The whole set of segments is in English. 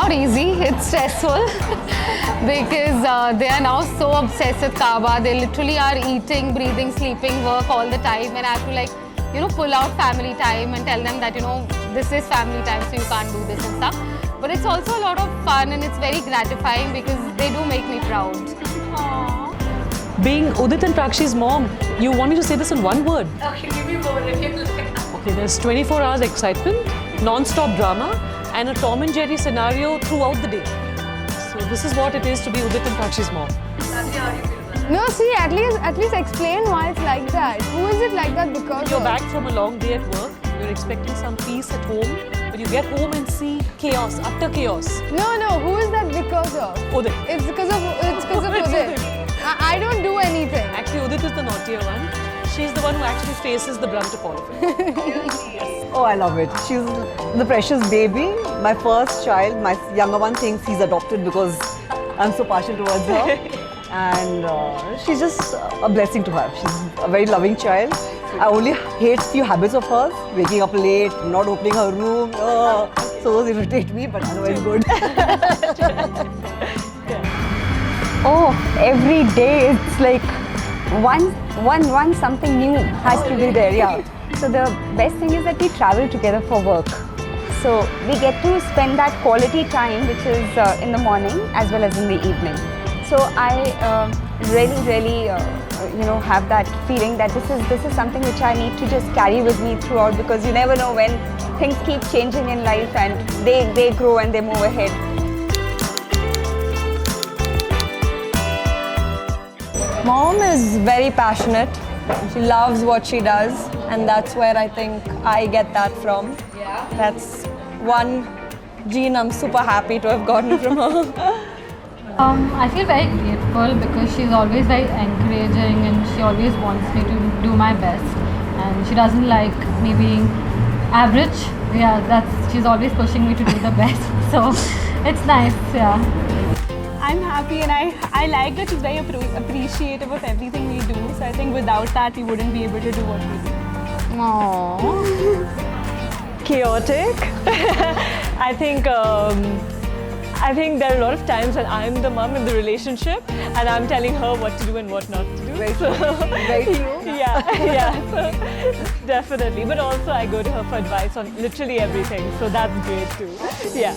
not easy, it's stressful because they are now so obsessed with Cava. They literally are eating, breathing, sleeping, work all the time, and I have to like, pull out family time and tell them that, this is family time, so you can't do this and stuff. But it's also a lot of fun and it's very gratifying because they do make me proud. Aww. Being Udit and Prakshi's mom, you want me to say this in one word? Okay, give me more if you like. Okay, there's 24 hours excitement, non-stop drama, and a Tom and Jerry scenario throughout the day. So this is what it is to be Udit and Prakshi's mom. That's how you feel. No, see, at least explain why it's like that. Who is it like that because You're back from a long day at work, you're expecting some peace at home, but you get home and see chaos, utter chaos. No, who is that because of? Udit. It's because of Udit. I don't do anything. Actually, Udit is the naughtier one. She's the one who actually faces the brunt of all of it. Oh, I love it. She's the precious baby. My first child, my younger one thinks he's adopted because I'm so partial towards her. And she's just a blessing to have. She's a very loving child. I only hate few habits of hers. Waking up late, not opening her room. So those irritate me, but otherwise good. Oh, every day it's like one something new has to be there, yeah. So the best thing is that we travel together for work. So we get to spend that quality time, which is in the morning as well as in the evening. So I really have that feeling that this is something which I need to just carry with me throughout, because you never know when things keep changing in life and they grow and they move ahead. Mom is very passionate. She loves what she does, and that's where I think I get that from. Yeah. That's one gene I'm super happy to have gotten from her. I feel very grateful because she's always very encouraging and she always wants me to do my best, and she doesn't like me being average. Yeah, she's always pushing me to do the best. So it's nice, yeah. I'm happy and I like that she's very appreciative of everything we do. So I think without that we wouldn't be able to do what we do. Aww. Chaotic. I think there are a lot of times when I'm the mum in the relationship and I'm telling her what to do and what not to do. Very true. Very true. Yeah, so definitely. But also I go to her for advice on literally everything. So that's great too. Yeah.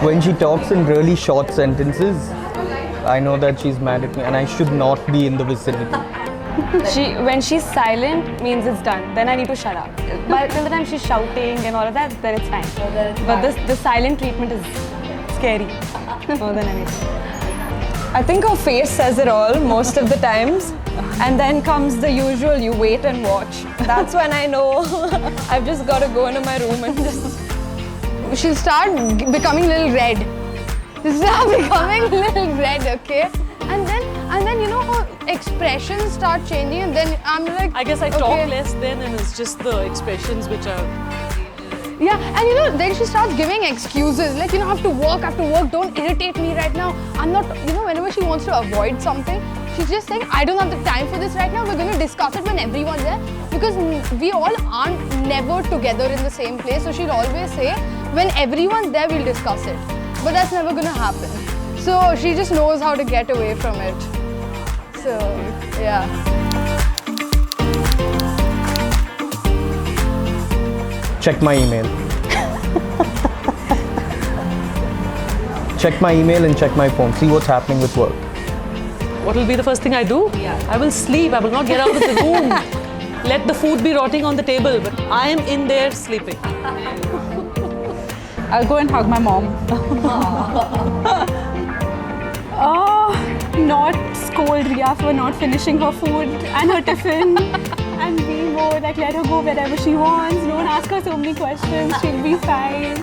When she talks in really short sentences, I know that she's mad at me and I should not be in the vicinity. When she's silent, means it's done. Then I need to shut up. But till the time she's shouting and all of that, then it's fine. But the silent treatment is scary more than anything. I think her face says it all most of the times. And then comes the usual, you wait and watch. That's when I know I've just got to go into my room and just... She'll start becoming a little red. She'll start becoming a little red, okay? And then her expressions start changing, and then I'm like, I guess I talk less then, and it's just the expressions which are... Yeah, and then she starts giving excuses, like, I have to work, don't irritate me right now. I'm not, whenever she wants to avoid something, she's just saying, I don't have the time for this right now, we're going to discuss it when everyone's there. Because we all aren't never together in the same place, so she'll always say, when everyone's there, we'll discuss it. But that's never going to happen. So she just knows how to get away from it. So, yeah. Check my email. Check my email and check my phone. See what's happening with work. What will be the first thing I do? Yeah. I will sleep. I will not get out of the room. Let the food be rotting on the table, but I am in there sleeping. I'll go and hug my mom. Not scold Ria for not finishing her food and her tiffin, and be more like, let her go wherever she wants, don't ask her so many questions, she'll be fine.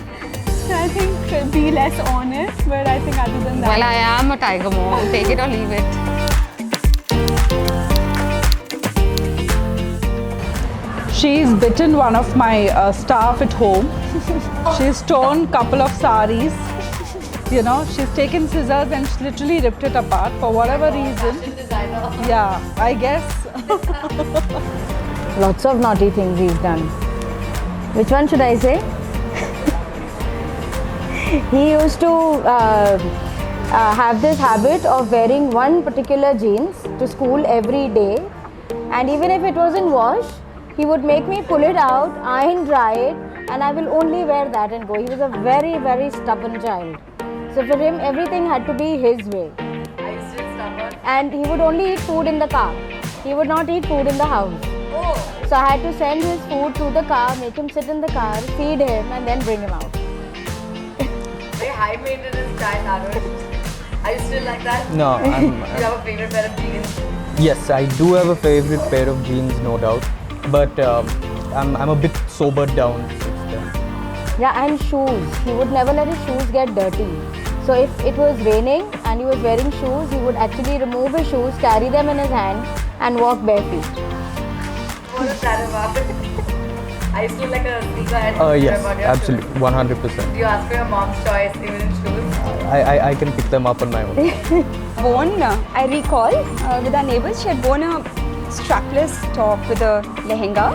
So I think be less honest, but I think other than that... Well, I am a tiger mom, take it or leave it. She's bitten one of my staff at home. She's torn a couple of saris. She's taken scissors and she's literally ripped it apart for whatever reason. Fashion designer. Yeah, I guess. Lots of naughty things he's done. Which one should I say? He used to have this habit of wearing one particular jeans to school every day, and even if it wasn't washed, he would make me pull it out, iron, dry it, and I will only wear that and go. He was a very, very stubborn child. So for him, everything had to be his way. Are you still stubborn? And he would only eat food in the car. He would not eat food in the house. Oh. So I had to send his food to the car, make him sit in the car, feed him, and then bring him out. Very high maintenance child, Anush. Are you still like that? No, Do you have a favorite pair of jeans? yes, I do have a favorite pair of jeans, no doubt. But I'm a bit sobered down since then. Yeah, and shoes. He would never let his shoes get dirty. So if it was raining and he was wearing shoes, he would actually remove his shoes, carry them in his hand, and walk bare feet. What is that about? I used to like a sneakerhead. Yes, about your absolutely, shoes. 100%. Do you ask for your mom's choice even in shoes? I can pick them up on my own. I recall with our neighbors, she had worn a strapless top with a lehenga,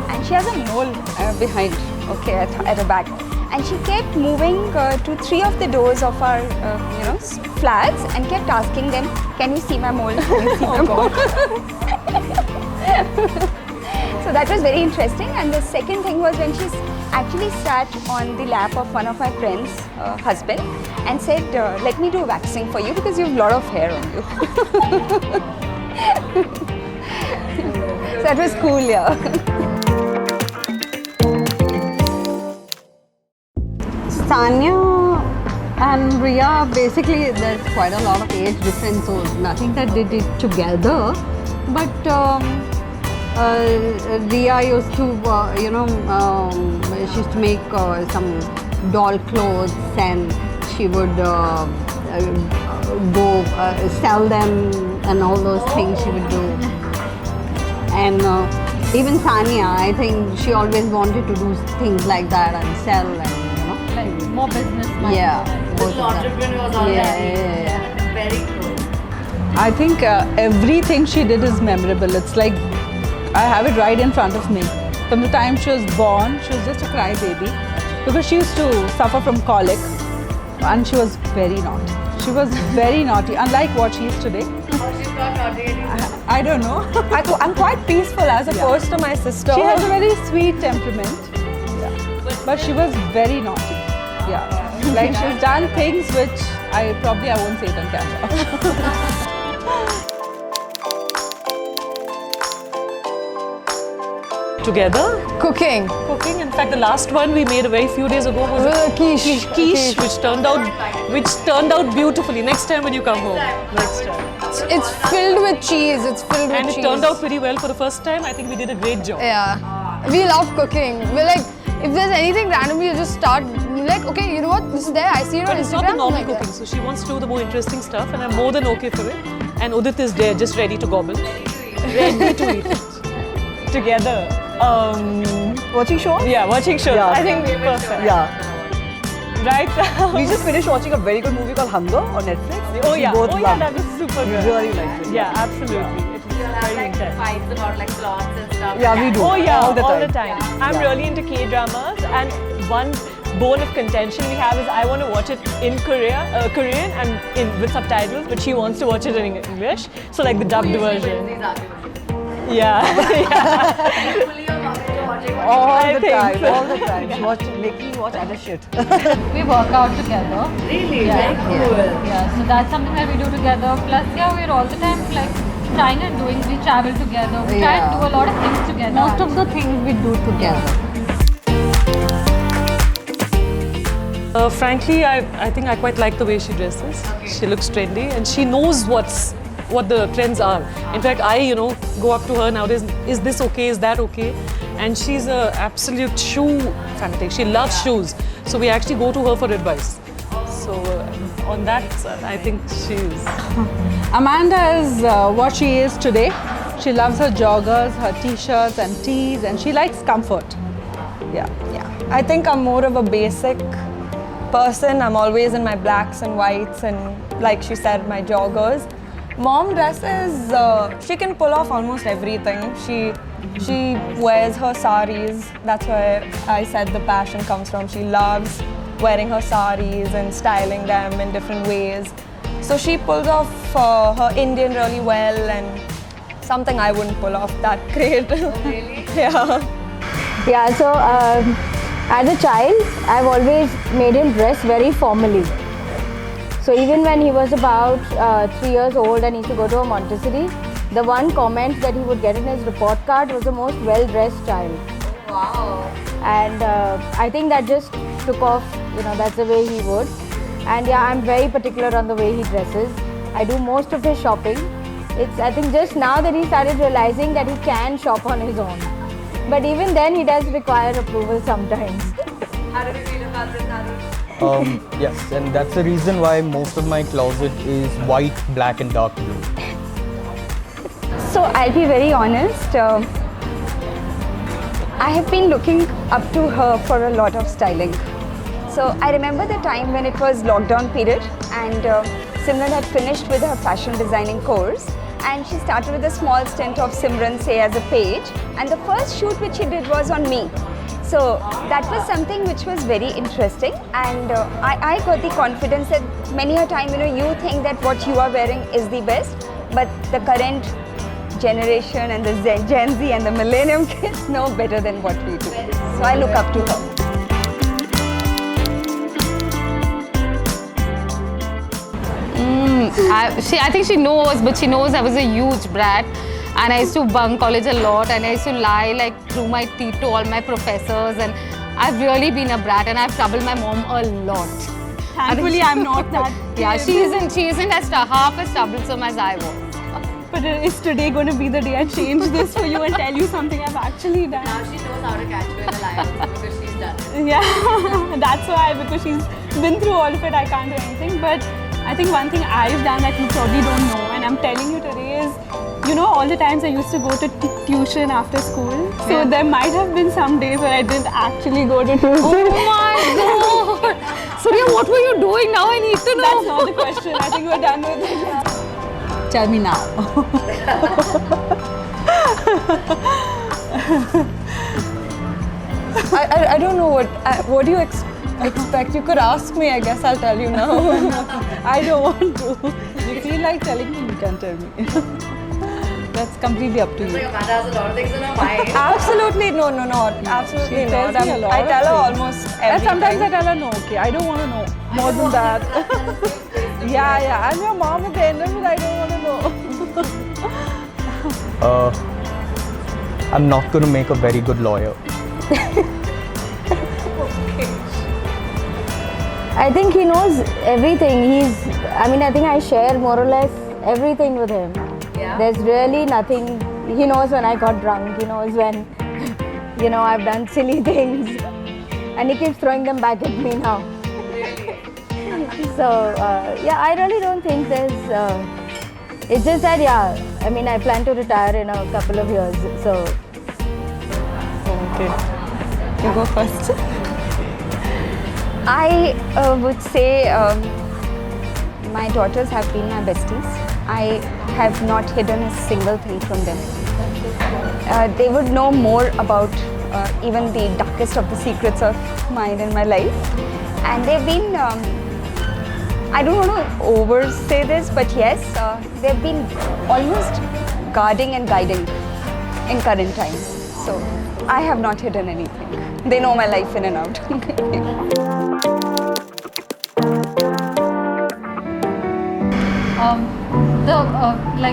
and she has a mole behind, okay, at her back. And she kept moving to 3 of the doors of our, flats and kept asking them, "Can you see my mole? Can you see my mole?" So that was very interesting. And the second thing was when she actually sat on the lap of one of my friends' husband and said, "Let me do waxing for you because you have a lot of hair on you." So that was cool, yeah. Tanya and Ria, basically there's quite a lot of age difference, so nothing that they did together. But Ria used to, she used to make some doll clothes, and she would go sell them, and all those things she would do. And even Sania, I think she always wanted to do things like that and sell, and Like more business minded. yeah. both Little of them. entrepreneurs already. Yeah. Very cool. I think everything she did is memorable. It's like I have it right in front of me. From the time she was born, she was just a crybaby because she used to suffer from colic, and she was very naughty. She was very naughty, unlike what she is today. Oh, she's not naughty anymore. I don't know. I'm quite peaceful as opposed to my sister. She has a very sweet temperament, but she was very naughty. Yeah, like she's done things which I won't say it on camera. Together, Cooking. cooking. In fact, the last one we made a very few days ago was a quiche, which turned out beautifully. Next time when you come home, next time. It's filled with cheese. It's filled with And cheese. it turned out pretty well for the first time. I think we did a great job. Yeah. We love cooking. We're like, if there's anything random, you just start like, okay, you know what? This is there. I see it on But it's Instagram. not the normal like cooking, so she wants to do the more interesting stuff, and I'm more than okay for it. And Udit is there, just ready to gobble, ready to eat it. together. Watching shows? Yeah, watching shows. Yeah. I think perfect. Yeah. Right now. We just finished watching a very good movie called Hunger on Netflix. Oh which yeah, we both loved. that was super We good. really liked it. Yeah, absolutely. It was You'll have very like intense. fights about like plots and stuff. Yeah, we do. Oh yeah, all the time. I'm Yeah. really into K-dramas, and one bone of contention we have is I want to watch it in Korean and with subtitles, but she wants to watch it in English. So like the dubbed version. These arguments. Yeah. Hopefully your mom is watching what All I the think time, so. all the time. She making me watch other shit. We work out together. Really? Yeah. Very cool. Yeah, so that's something that we do together. Plus, yeah, we're all the time like trying and doing. We travel together. We try and Yeah. do a lot of things together. Most of the things we do together. Frankly, I think I quite like the way she dresses. She looks trendy, and she knows what the trends are. In fact, I go up to her nowadays. Is this okay? Is that okay? And she's a absolute shoe fanatic. She loves shoes, so we actually go to her for advice. So on that, I think she's. Amanda is what she is today. She loves her joggers, her t-shirts and tees, and she likes comfort. Yeah. I think I'm more of a basic person. I'm always in my blacks and whites and, like she said, my joggers. Mom dresses, she can pull off almost everything. She She wears her saris. That's where I said the passion comes from. She loves wearing her saris and styling them in different ways. So she pulls off her Indian really well, and something I wouldn't pull off that great. Really? Yeah. Yeah, so as a child, I've always made him dress very formally. So even when he was about 3 years old and he used to go to a Montessori, the one comment that he would get in his report card was the most well-dressed child. Wow. And I think that just took off, that's the way he would. And yeah, I'm very particular on the way he dresses. I do most of his shopping. I think just now that he started realizing that he can shop on his own. But even then, he does require approval sometimes. How do you feel about this, Arun? Yes, and that's the reason why most of my closet is white, black and dark blue. So I'll be very honest. I have been looking up to her for a lot of styling. So I remember the time when it was lockdown period, and Simran had finished with her fashion designing course, and she started with a small stint of Simran Say as a page, and the first shoot which she did was on me. So that was something which was very interesting, and I got the confidence that many a time, you think that what you are wearing is the best, but the current generation and the Gen Z and the millennium kids know better than what we do. So I look up to her. I think she knows, but she knows I was a huge brat, and I used to bunk college a lot, and I used to lie through my teeth to all my professors, and I've really been a brat, and I've troubled my mom a lot. Thankfully, I'm not that. Yeah, she isn't as half as troublesome as I was. But is today going to be the day I change this for you and tell you something I've actually done? Now she knows how to catch you in the lions because she's done it. Yeah, that's why, because she's been through all of it, I can't do anything. But I think one thing I've done that you probably don't know, and I'm telling you today is, all the times I used to go to tuition after school. So there might have been some days where I didn't actually go to tuition. Oh my God! Surya, what were you doing? Now I need to know. That's not the question. I think we're done with it. Tell me now. I don't know what do you expect? You could ask me, I guess I'll tell you now. I don't want to. If you feel like telling me, you can tell me. That's completely up to It's like you. Amanda has a lot of things in her mind. Absolutely no, absolutely She not. tells me a lot I of tell her things. almost And everything. sometimes I tell her, no, okay, I don't want to know more than that. Yeah, I'm your mom at the end of it, I don't want to know. I'm not going to make a very good lawyer. I think he knows everything. I think I share more or less everything with him. Yeah. There's really nothing. He knows when I got drunk. He knows when, I've done silly things. And he keeps throwing them back at me now. So, I really don't think there's. It's just that, I plan to retire in a couple of years. So. Okay. You go first. I would say my daughters have been my besties. I have not hidden a single thing from them. They would know more about even the darkest of the secrets of mine in my life. And they've been, I don't want to oversay this, but yes, they've been almost guarding and guiding in current times. So I have not hidden anything. They know my life in and out.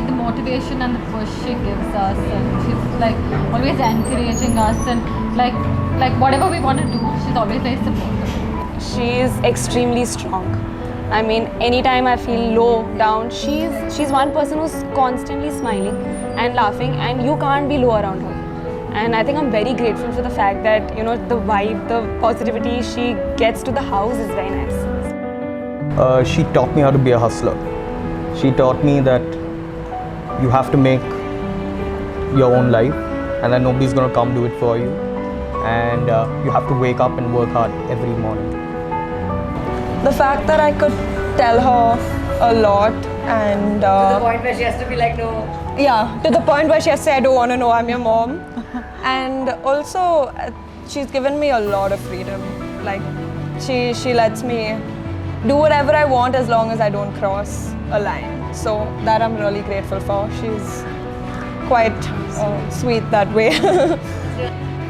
The motivation and the push she gives us, and she's always encouraging us, and whatever we want to do, she's always very supportive. She is extremely strong. I mean, anytime I feel low, down, she's one person who's constantly smiling and laughing, and you can't be low around her. And I think I'm very grateful for the fact that, the vibe, the positivity she gets to the house is very nice. She taught me how to be a hustler. She taught me that you have to make your own life, and that nobody's going to come do it for you. And you have to wake up and work hard every morning. The fact that I could tell her a lot, and To the point where she has to be like, no. yeah, to the point where she has to say, I don't want to know, I'm your mom. And also, she's given me a lot of freedom. Like, she lets me do whatever I want as long as I don't cross a line. So that I'm really grateful for. She's quite sweet that way.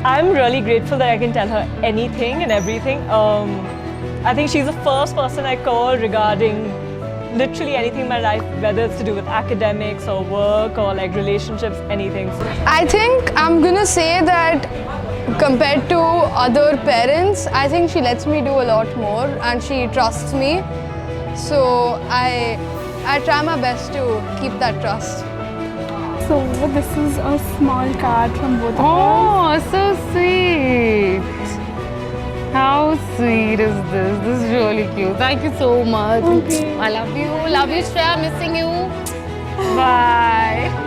I'm really grateful that I can tell her anything and everything. I think she's the first person I call regarding literally anything in my life, whether it's to do with academics or work or like relationships, anything. I think I'm gonna say that compared to other parents, I think she lets me do a lot more and she trusts me. So I try my best to keep that trust. So this is a small card from both of us. Oh, so sweet. How sweet is this? This is really cute. Thank you so much. Okay. I love you. Love you, Shreya. Missing you. Bye.